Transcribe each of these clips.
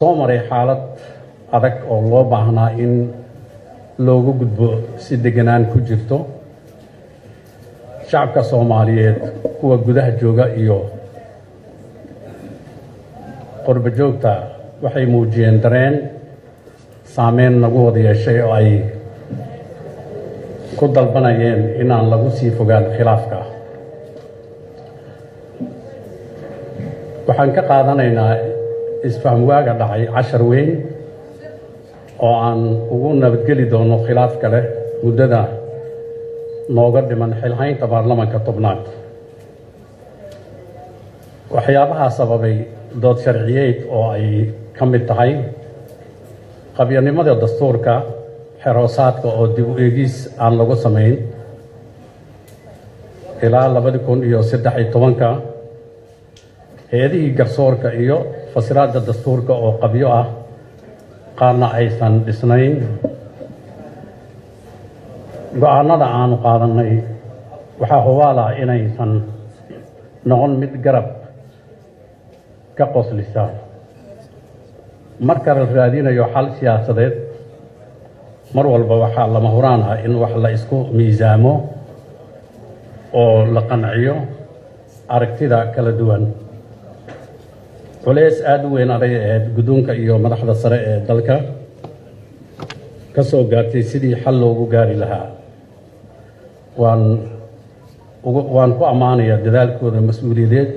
soo maray xaalad adag oo loo baahnaa in loogu gudbo si deganaan ku jirto shacabka Soomaaliyeed kuwa gudaha jooga iyo qurba joogta waxay muujiyeen dareen saameyn nagu wada yeeshay oo ay ku dalbanayeen inaan lagu sii fogaan khilaafka. waxaan ka qaadanaynaa isfaham waaga dhacay cashar weyn oo aan ugu nabadgeli doono khilaaf kale muddada nooga dhiman xilhaynta baarlamaanka tobnaad. waxyaabaha sababay dood sharciyeed oo ay ka mid tahay qabyanimada dastuurka, xeroosaadka oo dib u eegis aan lagu samayn ilaa 2013, hay'adihii garsoorka iyo fasiraadda dastuurka oo qabyo ah qaarna aysan dhisnayn. go'aanada aanu qaadanay waxaa hubaala inaysan noqon mid garab ka qoslisa marka la raadinayo xal siyaasadeed. mar walba waxaa lama huraan ah in wax la isku miisaamo oo la qanciyo aragtida kala duwan. culays aad u weyn aday ahayd guddoonka iyo madaxda sare ee dalka ka soo gaartay sidii xal loogu gaari lahaa. waan ku ammaanayaa dadaalkooda mas'uuliyadeed.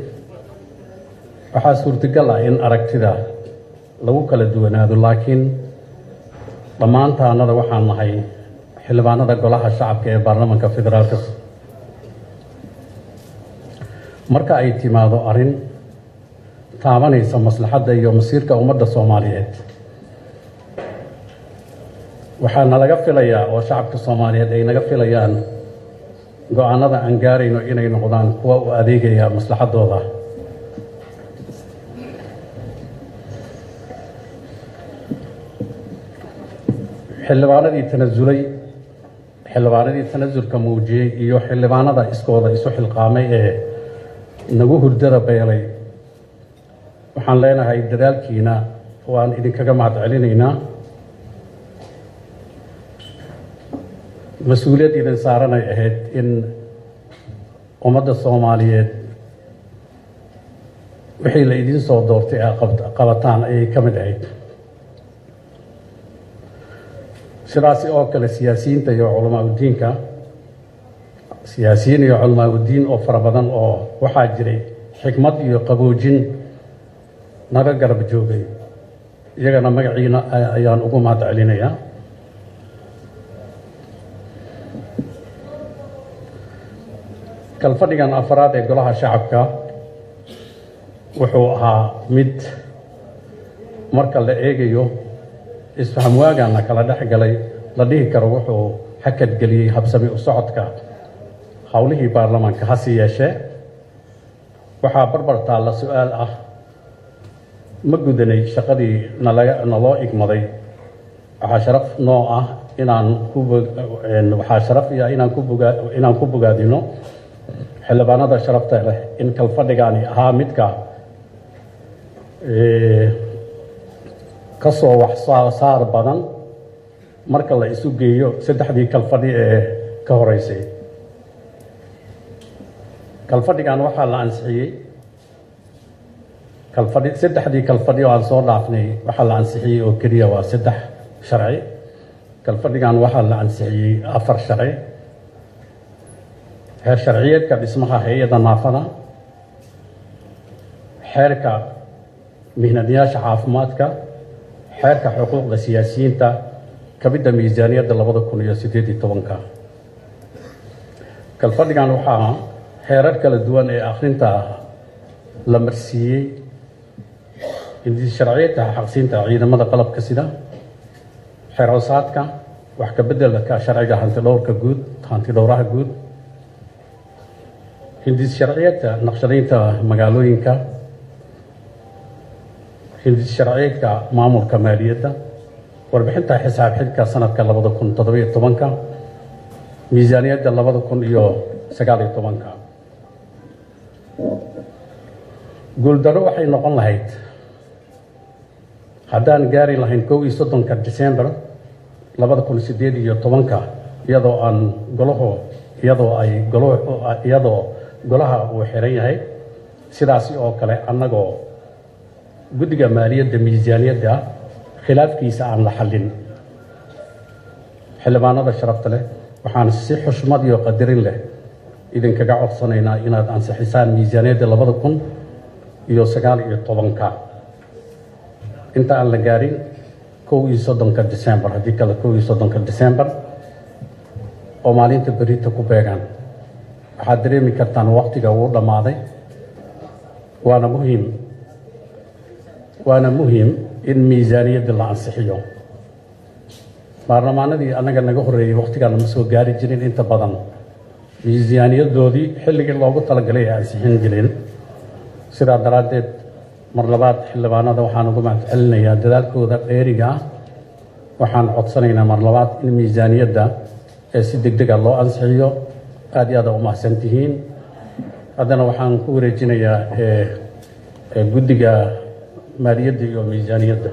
waxaa suurtagal ah in aragtida lagu kala duwanaado, laakiin dhammaantaanada waxaan nahay xildhibaanada golaha shacabka ee baarlamaanka federaalka. marka ay timaado arrin taabanaysa maslaxadda iyo masiirka ummadda Soomaaliyeed, waxaa nalaga filayaa oo shacabka Soomaaliyeed ay naga filayaan go'aanada aan gaarayno inay noqdaan kuwa u adeegaya maslaxadooda. xildhibaanadii tanasulka muujiyey iyo xildhibaanada iskooda isu xilqaamay ee nagu hurdada beelay, waxaan leenahay dadaalkiina waan idinkaga mahad celinaynaa. mas-uuliyad idin saaranay ahayd in ummadda Soomaaliyeed wixii la idin soo doortay ay qabataan ayay ka mid ahayd. sidaasi oo kale siyaasiyiin iyo culamaa udiin oo fara badan oo waxaa jiray xikmad iyo qaboojin naga garab joogay, iyagana magaciina ayaan ugu mahad celinayaa. kalfadhigan afraad ee golaha shacabka wuxuu ahaa mid marka la eegayo isfaham waagana kala dhex galay la dhihi karo wuxuu hakad geliyey habsami u socodka howlihii baarlamaanka. hase yeeshee waxaa barbar taalla su'aal ah, ma gudanay shaqadii naloo igmaday. waxaa sharaf noo ah inaan ku bogaadino xildhibaanada sharafta leh in kalfadhigaani ahaa midka ka soo wax saar badan marka la isu geeyo saddexdii kalfadhi ee ka horeysay. kalfadhigan waxaa la ansixiyey saddexdii kalfadhi oo aan soo dhaafnay waxaa la ansixiyey oo keliya waa 3 sharci. kalfadhigan waxaa la ansixiyey 4 sharci: xeer sharciyeedka dhismaha hay'adda naafada, xeerka mihnadayaasha caafimaadka, xeerka xuquuqda siyaasiyiinta, kabidda miisaaniyadda 2018. kalfadhigan waxaa xeerar kala duwan ee akhrinta la marsiiyey hindis sharciyeedka xaqsiinta ciidamada qalabka sida, xeroosaadka, wax ka beddelka sharciga hantidhowraha guud, hindis sharciyeedka naqshadaynta magaalooyinka, hindis sharciyeedka maamulka maaliyadda, warbixinta xisaab xidhka sanadka 2017, miisaaniyadda 2019. guuldarro waxay noqon lahayd haddaan gaari lahayn 31 December 2018 iyadoo aan golaha uu xiran yahay sidaas oo kale annagoo guddiga maaliyadda miisaaniyadda khilaafkiisa aan la xallin xildhibaanada sharafta leh waxaan si xushmad iyo qadarin leh idinkaga codsanaynaa inaad ansixisaan miisaaniyadda 2019 inta aan la gaarin 31 December haddii kale 31 December oo maalinta berita ku beegan waxaad dareemi kartaan waqtiga uu dhammaaday waana muhiim in miisaaniyadda la ansixiyo baarlamaanadii annaga naga horreeyey waqtigaan ma soo gaari jirin inta badan miisaaniyadoodii xilligii loogu talagalay ay ansixin jireen sidaa daraaddeed mar labaad xildhibaanada waxaan ugu mahadcelinayaa dadaalkooda dheeriga ah waxaan codsanaynaa mar labaad in miisaaniyadda si degdega loo ansixiyo aad iyo aad u mahadsan tihiin haddana waxaan ku wareejinayaa guddiga maaliyadda iyo miisaaniyadda